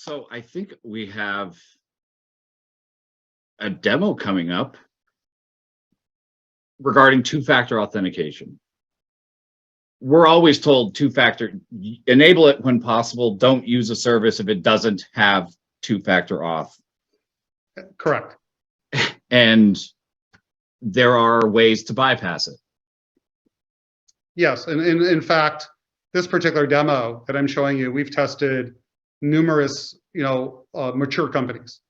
So I think we have a demo coming up regarding two-factor authentication. We're always told two-factor, enable it when possible. Don't use a service if it doesn't have two-factor auth. Correct. And there are ways to bypass it. Yes, and in fact, this particular demo that I'm showing you, we've tested numerous, mature companies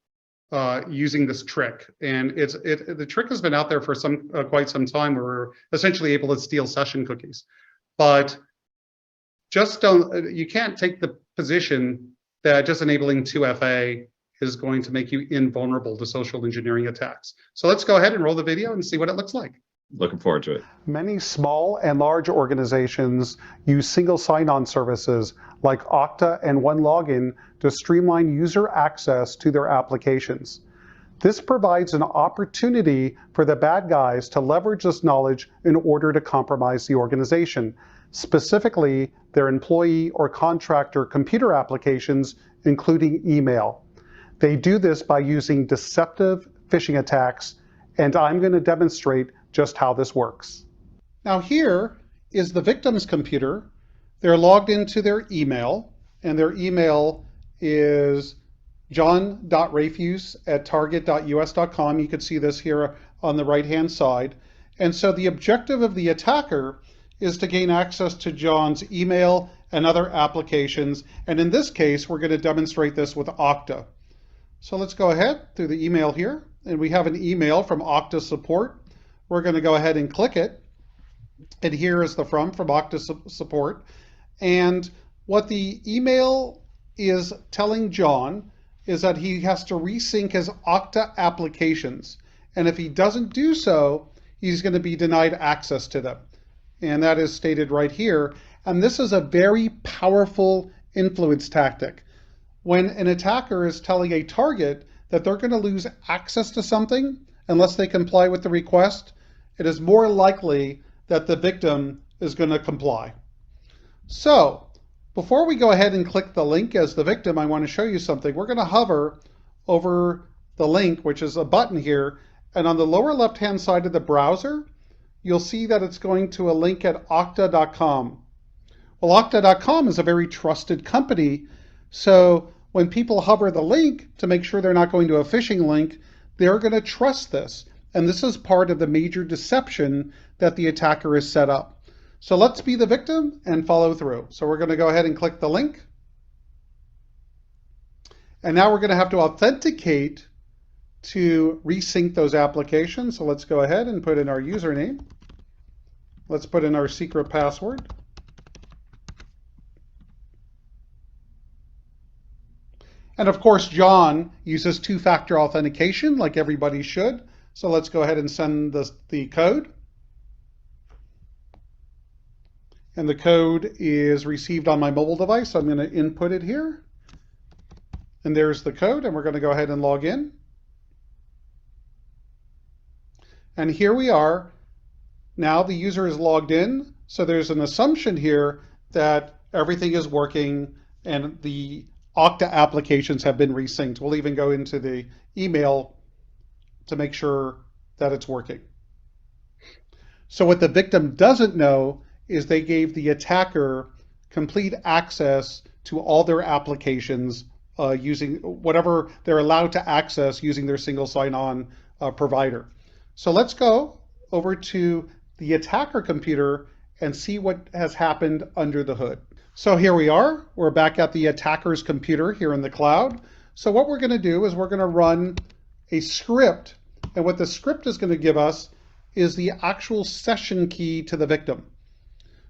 using this trick, and the trick has been out there for quite some time, where we're essentially able to steal session cookies. But you can't take the position that just enabling 2FA is going to make you invulnerable to social engineering attacks. So let's go ahead and roll the video and see what it looks like. Looking forward to it. Many small and large organizations use single sign-on services like Okta and OneLogin to streamline user access to their applications. This provides an opportunity for the bad guys to leverage this knowledge in order to compromise the organization, specifically their employee or contractor computer applications, including email. They do this by using deceptive phishing attacks, and I'm going to demonstrate just how this works. Now here is the victim's computer. They're logged into their email, and their email is john.rafuse@target.us.com. You can see this here on the right-hand side. And so the objective of the attacker is to gain access to John's email and other applications. And in this case, we're going to demonstrate this with Okta. So let's go ahead through the email here. And we have an email from Okta support. We're going to go ahead and click it. And here is the from Okta support. And what the email is telling John is that he has to resync his Okta applications. And if he doesn't do so, he's going to be denied access to them. And that is stated right here. And this is a very powerful influence tactic. When an attacker is telling a target that they're going to lose access to something unless they comply with the request, it is more likely that the victim is going to comply. So before we go ahead and click the link as the victim, I want to show you something. We're going to hover over the link, which is a button here, and on the lower left-hand side of the browser, you'll see that it's going to a link at Okta.com. Well, Okta.com is a very trusted company, so when people hover the link to make sure they're not going to a phishing link, they're going to trust this. And this is part of the major deception that the attacker has set up. So let's be the victim and follow through. So we're going to go ahead and click the link. And now we're going to have to authenticate to resync those applications. So let's go ahead and put in our username. Let's put in our secret password. And of course, John uses two-factor authentication like everybody should. So let's go ahead and send the code. And the code is received on my mobile device. So I'm going to input it here. And there's the code. And we're going to go ahead and log in. And here we are. Now the user is logged in. So there's an assumption here that everything is working and the Okta applications have been resynced. We'll even go into the email to make sure that it's working. So what the victim doesn't know is they gave the attacker complete access to all their applications using whatever they're allowed to access using their single sign-on provider. So let's go over to the attacker computer and see what has happened under the hood. So here we are. We're back at the attacker's computer here in the cloud. So what we're going to do is we're going to run a script. And what the script is going to give us is the actual session key to the victim.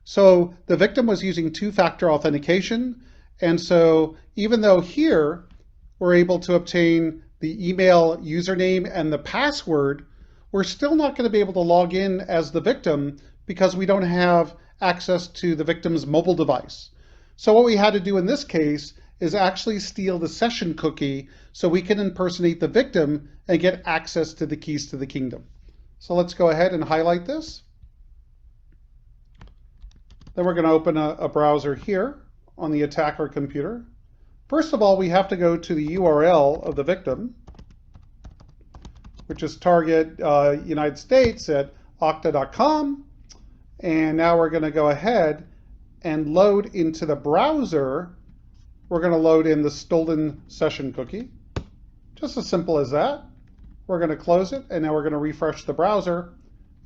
So the victim was using two-factor authentication. And so even though here we're able to obtain the email username and the password, we're still not going to be able to log in as the victim because we don't have access to the victim's mobile device. So what we had to do in this case is actually steal the session cookie so we can impersonate the victim and get access to the keys to the kingdom. So let's go ahead and highlight this. Then we're going to open a browser here on the attacker computer. First of all, we have to go to the URL of the victim, which is target United States at okta.com. And now we're going to go ahead and load into the browser. We're going to load in the stolen session cookie. Just as simple as that. We're going to close it, and now we're going to refresh the browser.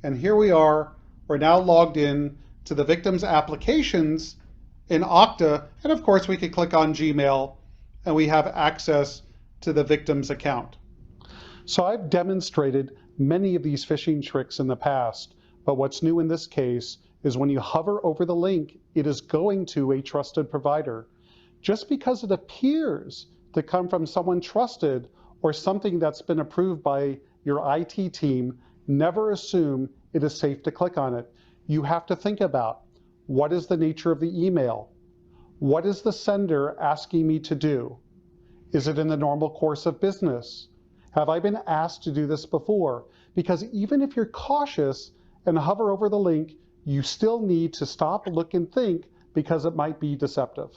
And here we are. We're now logged in to the victim's applications in Okta. And of course, we could click on Gmail, and we have access to the victim's account. So I've demonstrated many of these phishing tricks in the past, but what's new in this case is when you hover over the link, it is going to a trusted provider. Just because it appears to come from someone trusted or something that's been approved by your IT team, never assume it is safe to click on it. You have to think about, what is the nature of the email? What is the sender asking me to do? Is it in the normal course of business? Have I been asked to do this before? Because even if you're cautious and hover over the link, you still need to stop, look, and think, because it might be deceptive.